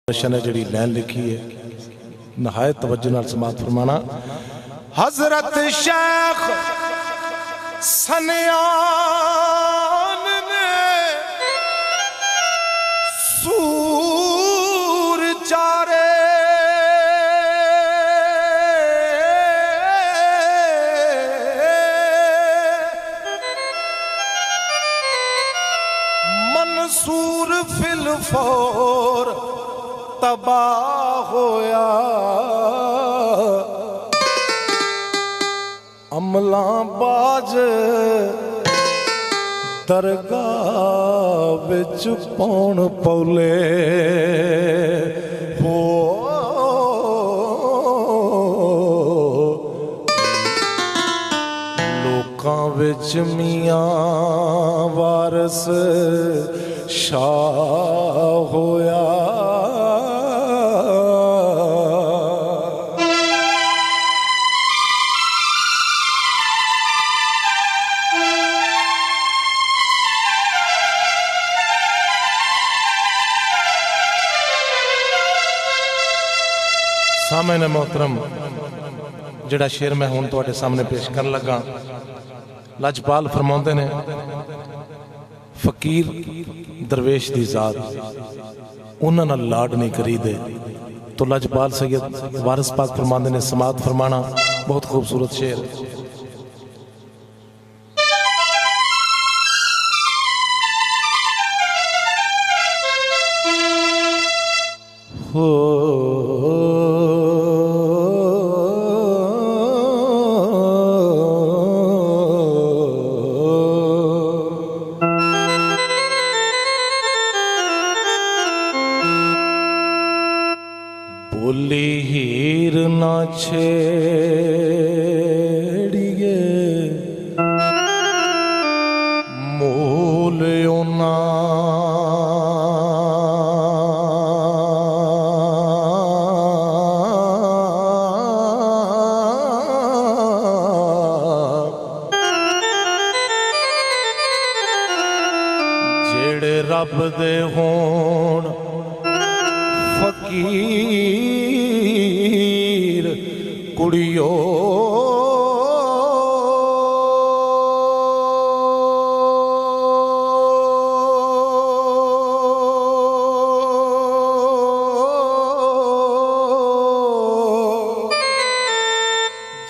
ने जी लैन लिखी है नहायत तवज्जो नाल समात फरमाना। हजरत शेख सनयान ने सूर चारे मंसूर फिलफोर तबाह होया अमला बाज दरगाह विच पौण पौले हो लोकां विच मियां वारस शाह होया। सामने मोहतरम जिहड़ा शेर मैं हुण तुहाडे सामने पेश करन लगा, लजपाल फरमाउंदे ने फकीर दरवेश दी जात उन्हां नाल लाड नहीं करीदे। तो लजपाल सैयद वारिस पाक फरमांदे ने समात फरमाना बहुत खूबसूरत शेर। हो बोली हीर ना छेड़िए मूल ओना जेड़े रब दे होण फकीर कुड़ियो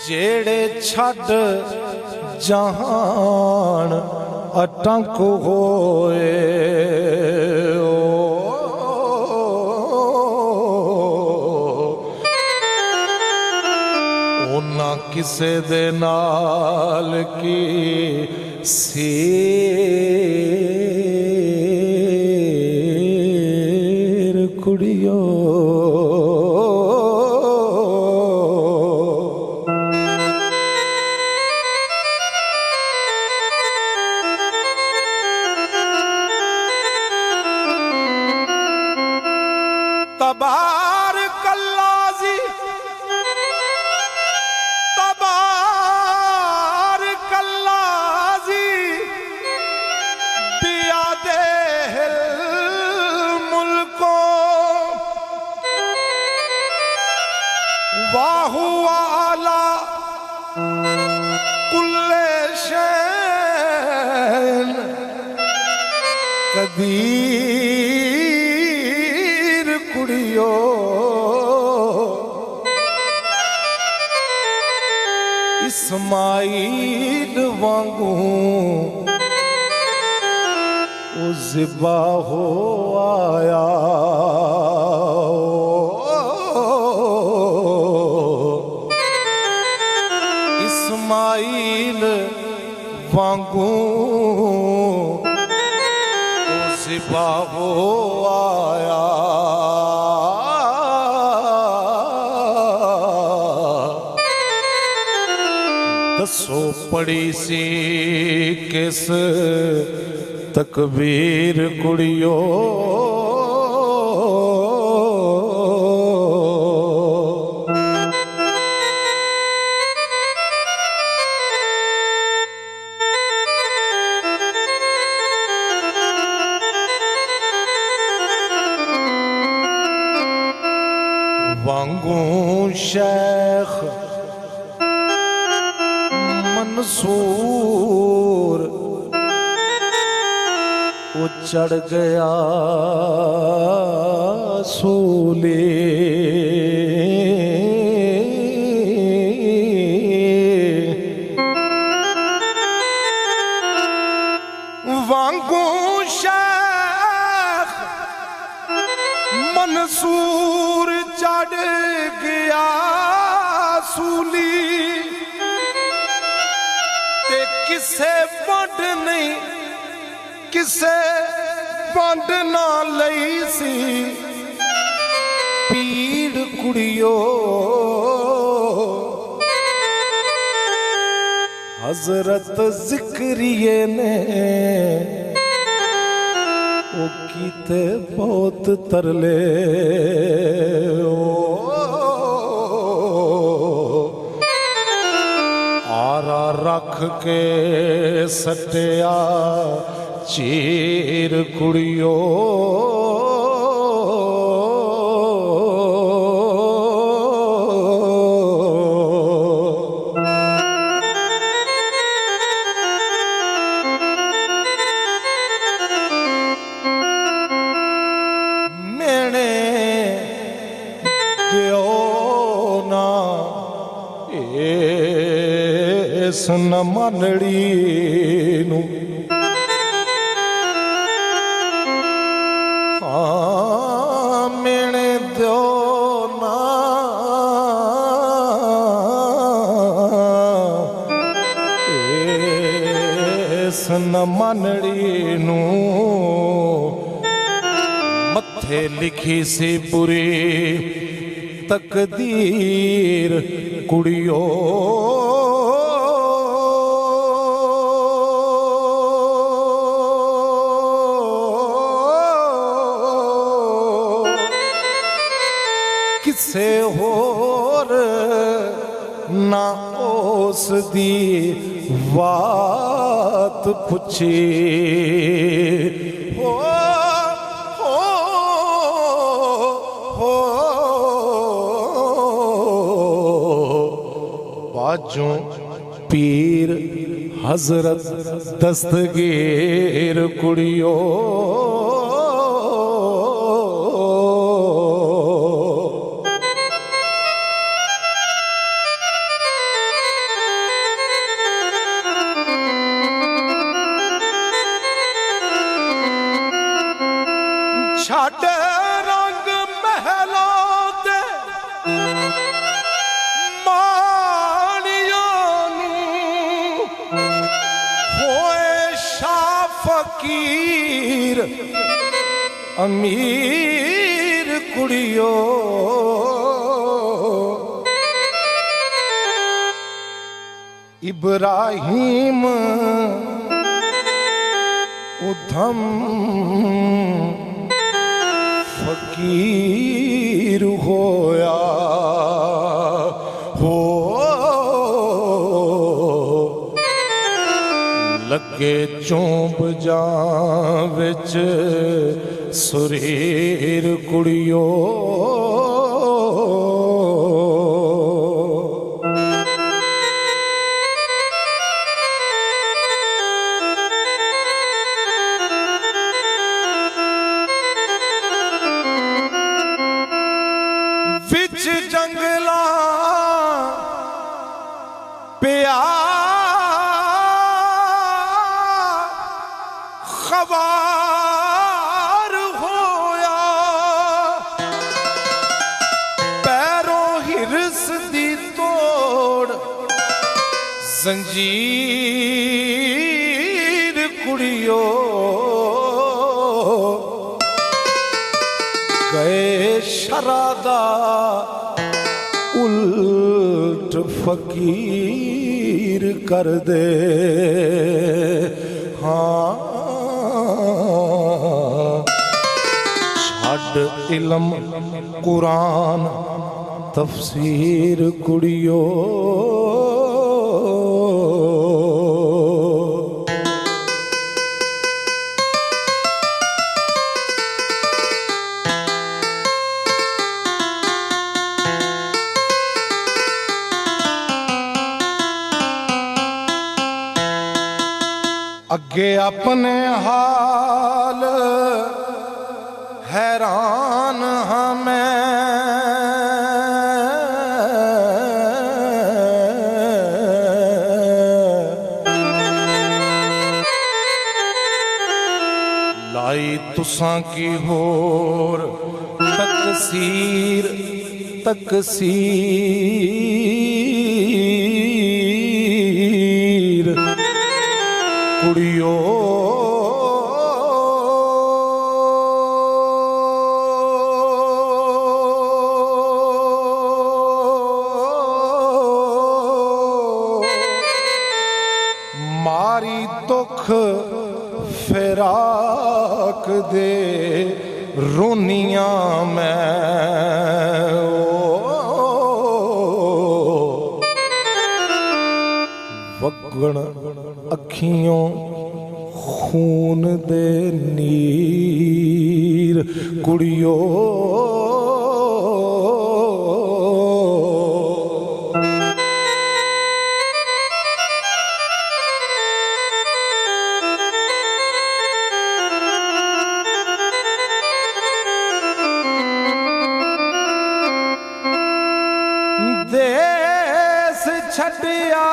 जेड़े छड़ जहान अटंक होए ना किसे दे नाल की सीर कुड़ियो तबारक अल्लाजी वाहु आला कुल्ले शैन कदीर कुड़ियो इस्माइल वांगू ओ ज़िबा हो आया इस्माइल वांगू ज़िबा हो आया। दसो पड़ी सी किस तकबीर कुड़ियो वांगू शेख मंसूर वो चढ़ गया सूली वांगू शेख मंसूर चढ़ गया सूली ते किसे वंड नहीं किसे वंड ना लई सी पीड़ कुड़ियो हजरत जिक्रिये ने वो कीते बहुत तरले आरा रख के सटिया चीर कुड़ियो न मानड़ी नू हाँ मेने दो ना इस न मानड़ी नू मत्थे लिखी सी बुरी तकदीर कुड़ियो किसे होर ना उस दी बात पुछी हो बाजों पीर हजरत दस्तगीर कुड़ियो छड़ रंग महलों दे माणियों नूं होए शाह फकीर अमीर कुड़ियो इब्राहिम उधम फकीर होया हो लगे चोंब जा विच सुरीर कुड़ियो विच जंगला पिया खवार होया पैरों हिरस दी तोड़ जंजीर कुड़ियो गए शरादा उल्ट फकीर कर दे हाँ छड़ इल्म कुरान तफसीर कुड़ियो अगे अपने हाल हैरान हाँ मैं, लाई तुसां की होर तकसीर तकसीर कुड़ियो मारी दुख फिराक दे रोनियां मैं, वगण अखियों खून दे नीर कुड़ियो देश छड़िया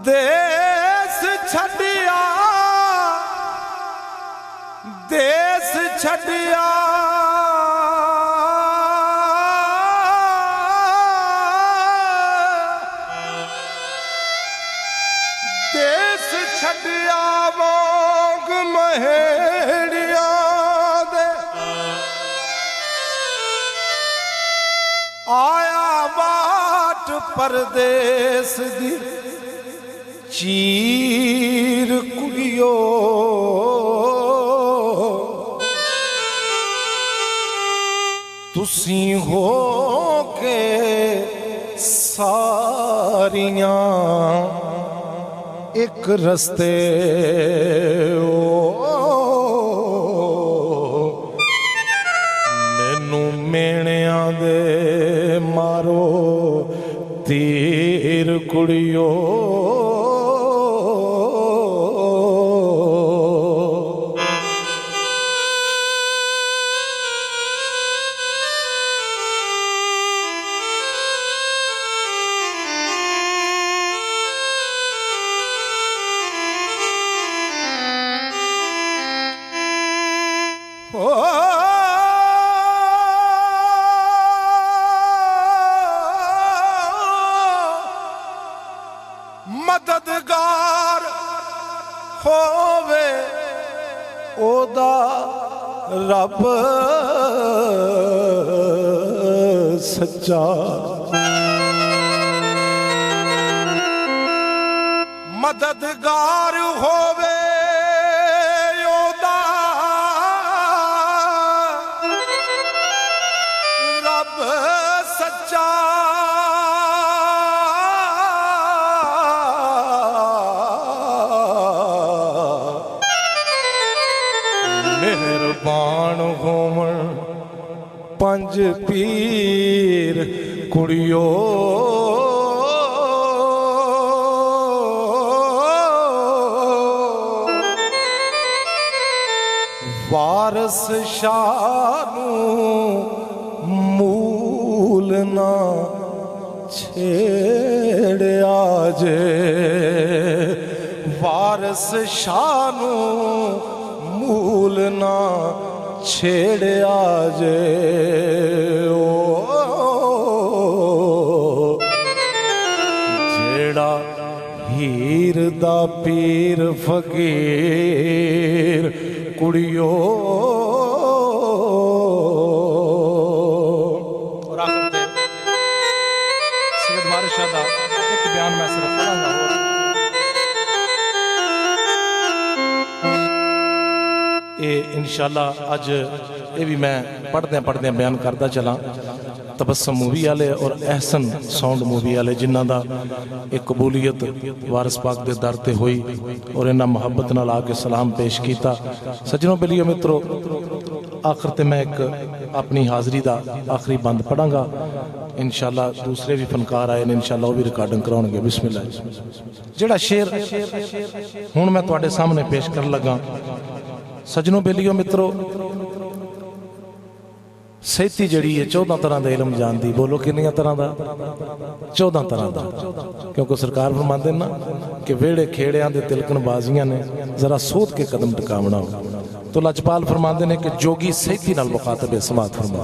देश छड़िया देश छड़िया देश छड़िया मोग महेड़िया दे आया बाट परदेस दी चीर कुड़ियो तुसी हो के सारियां एक रस्ते मैनू मेणिया दे मारो तीर कुड़ियो मददगार होवे ओदा रब सच्चा, मददगार होवे ओदा रब सच्चा, मेहरबान होवन पंज पीर कुड़ियो वारस शानू मूल ना छेड़िया जे, वारस शानू मूल ना छेड़िया जे, जेड़ा हीर दा पीर फकीर कुड़ियो। और आखिर ते सैयद वारिस शाह दा एक बयान मैं सिर्फ पढ़ांगा। ये इंशाल्लाह अज ये भी मैं पढ़दे बयान करता चला। तबस्सुम मूवी वाले और एहसन साउंड मूवी वाले जिन्हों का एक कबूलीयत वारिस पाक के दर ते हुई और इन्हें मुहब्बत नाल आके सलाम पेश किया। सज्जनों बेलियो मित्रों, आखिर ते मैं एक अपनी हाज़री का आखिरी बंद पढ़ांगा। इंशाअल्लाह दूसरे भी फनकार आए ने इंशाअल्लाह वो भी रिकॉर्डिंग कराउणगे। बिस्मिल्लाह। जेड़ा शेर हुण मैं तुहाडे सामने पेश कर लगा, सजनों बेलियो मित्रों, सैती जड़ी है 14 तरह का इलम जानती। बोलो कितनी तरह का? 14 तरह का। क्योंकि सरकार फरमाते ना कि वेड़े खेड़िया के तिलकन बाजियां ने, जरा सोच के कदम टिकावना हो। तो लजपाल फरमाते ने कि जोगी सैती नाल मुखातब है। समात फरमा।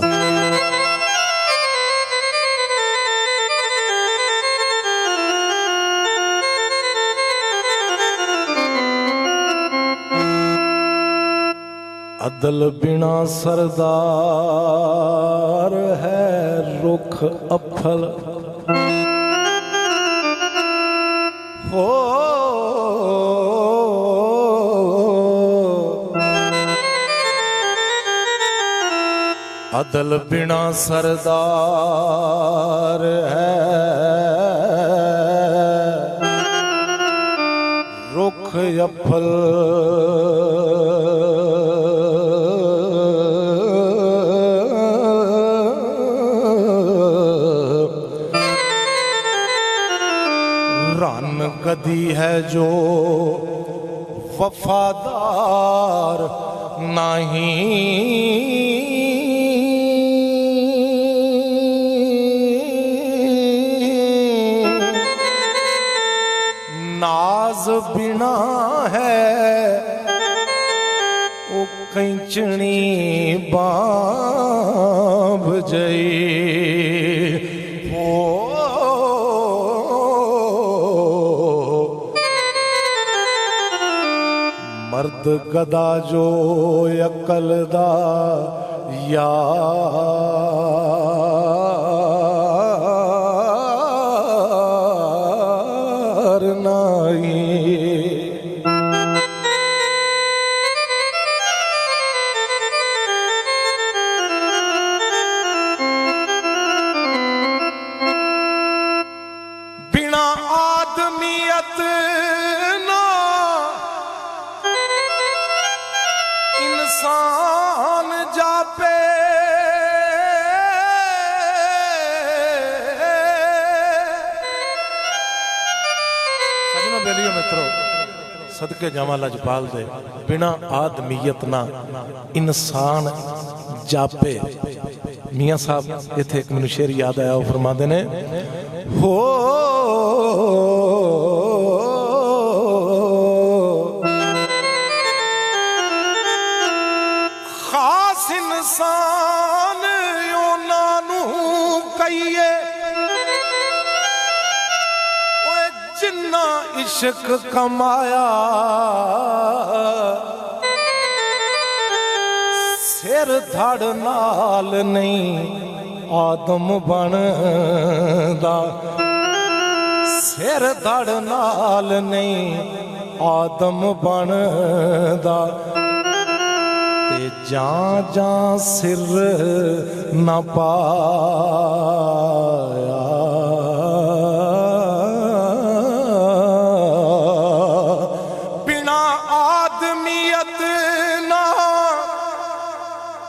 अदल बिना सरदार है रुख अफल हो, अदल बिना सरदार है रुख अफल, रन गदी है जो वफादार नहीं, नाज बिना है ओ कैंचनी बांभ जई हो, मर्द गदा जो अकल दा यार नहीं। बिना आदमियत ना इंसान जापे, सजनों बेलियो मित्रों, सदके जावा लजपाल दे, बिना आदमियत ना इंसान जापे। मियाँ साहब इत्थे एक मैनूं शेर याद आया, वो फरमाते ने हो खास इंसान उन्हां नूं कहिए ओए जिन्ना इश्क कमाया, सिर धड़ नाल नहीं आदम बनदा, सिर धड़ नाल नहीं आदम बनदा, ते जां जां सिर न पाया, बिना आदमियत ना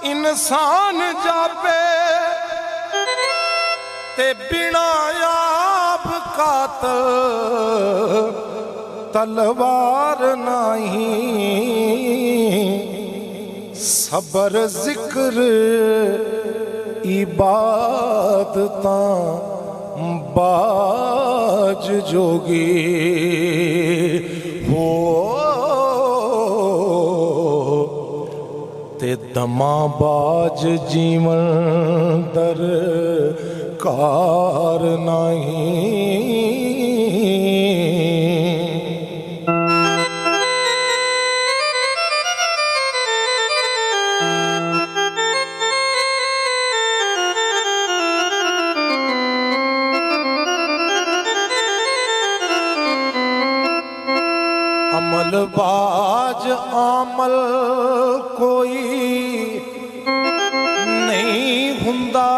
इंसान जापे, ते बिना आप कातल तलवार नहीं, सबर जिक्र इबादतां बाज जोगी हो, ते दमा बाज जीवन दर कार नहीं। अमल बाज आमल कोई नहीं हुंदा,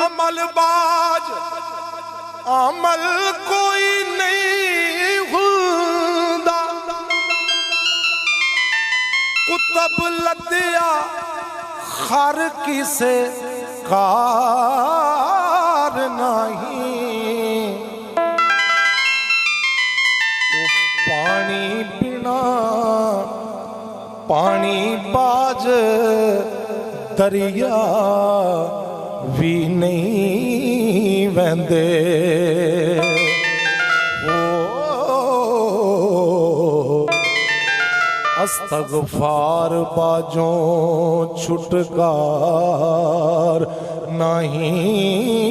अमल बाज अमल कोई नहीं हुंदा कुतब लद्या खर किसे कार नहीं वो पानी बिना पानी बाज दरिया भी नहीं वहंदे अस्तगफार बाजों छुटकार नहीं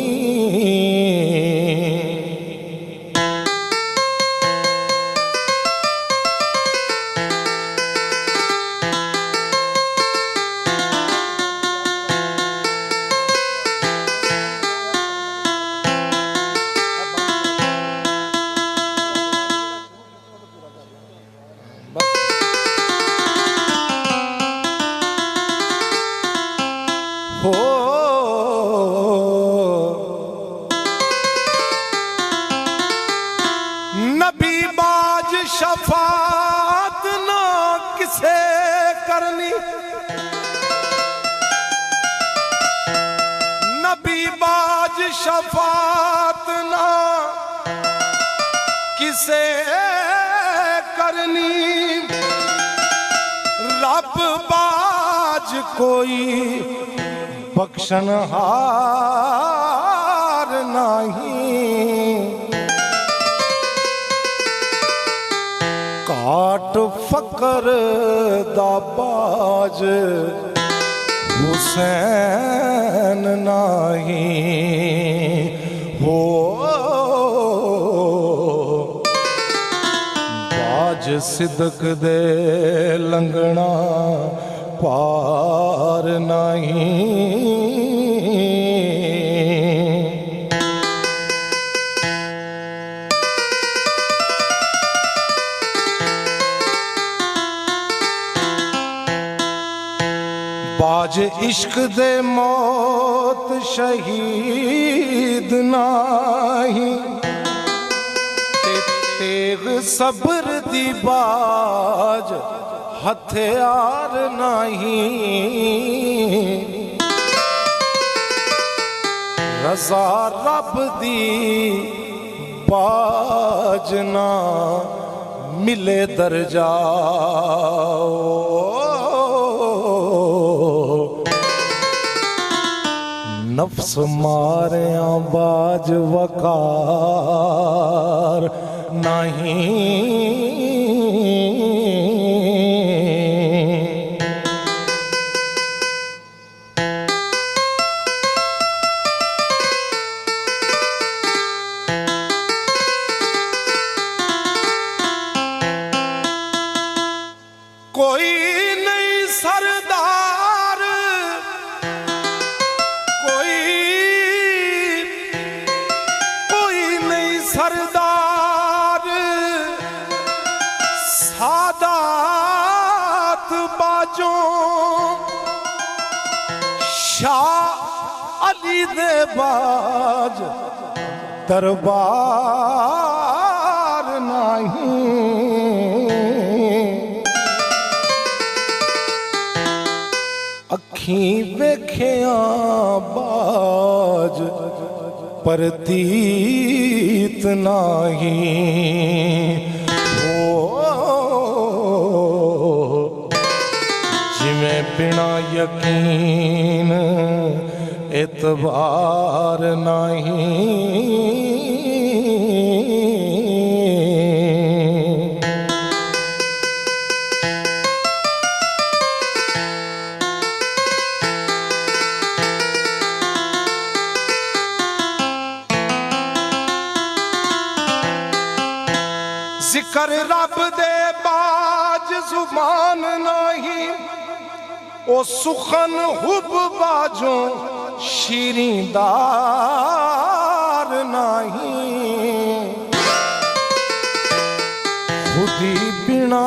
हो नबी बाज शफात ना किसे करनी नबी बाज शफात ना किसे करनी रब बाज कोई बख्शनहार नहीं काट फकर दाबाज हुसैन नहीं हो बाज सिदक दे लंगना पार नहीं बाज इश्क दे मौत शहीद नहीं तेग सब्र दी बाज हथियार नहीं रजा रब दी बाज ना मिले दर्जा नफ्स मारिया बाज वकार नहीं कोई नहीं सरदार कोई नहीं सरदार सादात बाजों शाह अली दे बाज दरबार नहीं अखीं वेखिया बाज परतीत नहीं हो जिमें बिना यकीन एतबार नहीं जिक्र रब दे बाज जुबान नहीं ओ सुखन हुब बाजों शीरींदार नहीं खुदी बिना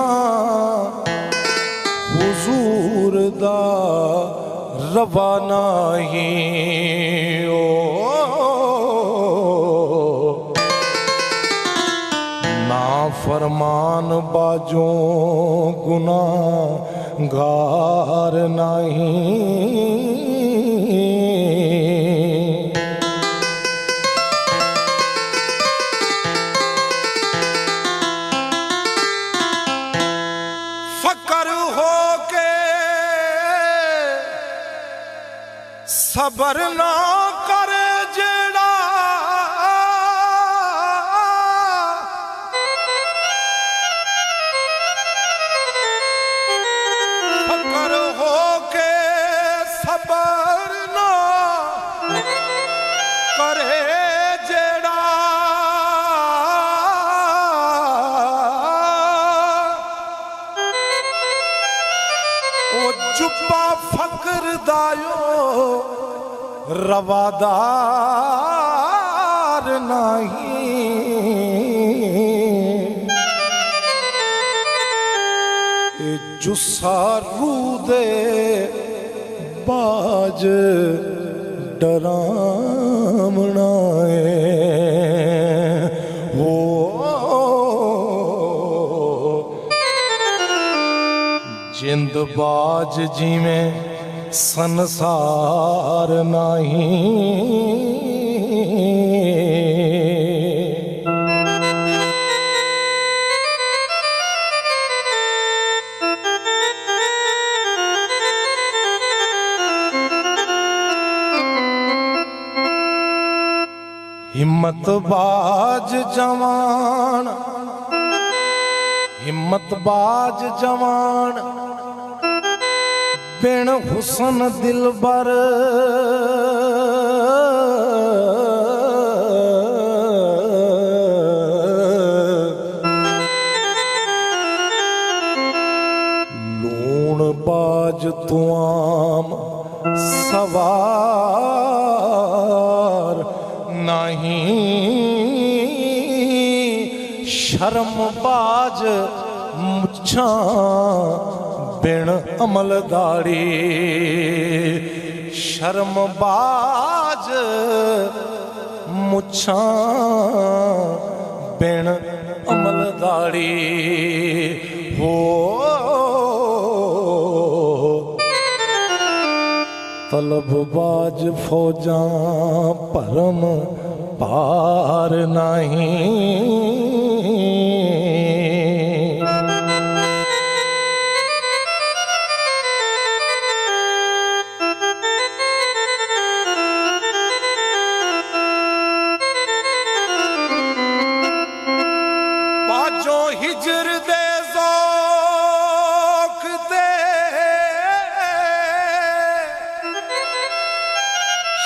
हुजूर दा रवा नहीं ओ फरमान बाजों गुनाहगार नहीं। फकर हो के सबर ना करे जेड़ा फकर हो के सबर ना करे जेड़ा ओ जुब्बा फकर दायो रवादार नहीं। ए जुस्सा रूदे बाज डरामना हो जिंदबाज जिमें संसार नहीं। हिम्मत बाज जवान हिम्मत बाज जवान बिन हुसन दिलबर लूण बाज तुआम सवार नहीं। शर्म बाज मुछा बिन अमल दाड़ी शर्म बाज मुछा बिन अमल दाड़ी हो तलब बाज फौजा परम पार नहीं। बाजो हिजर दे ज़ौक़ दे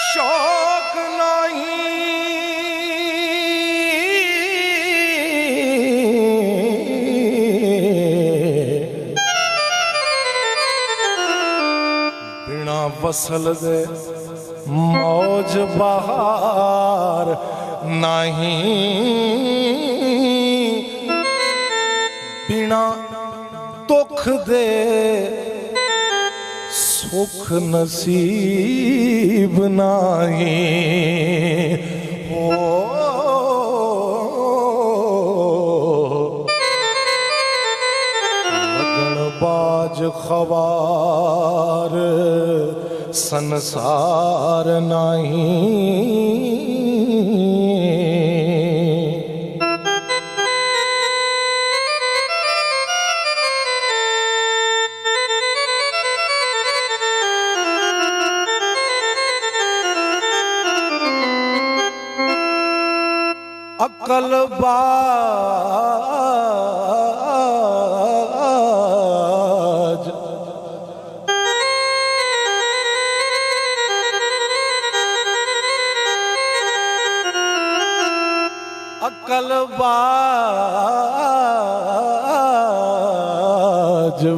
शौक नहीं। बिना वसल दे मौज बहार नहीं। बिना दुख दे सुख नसीब नहीं हो। लगन बाज खवार संसार नहीं। अकल बाज अकल बाज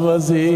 वजीर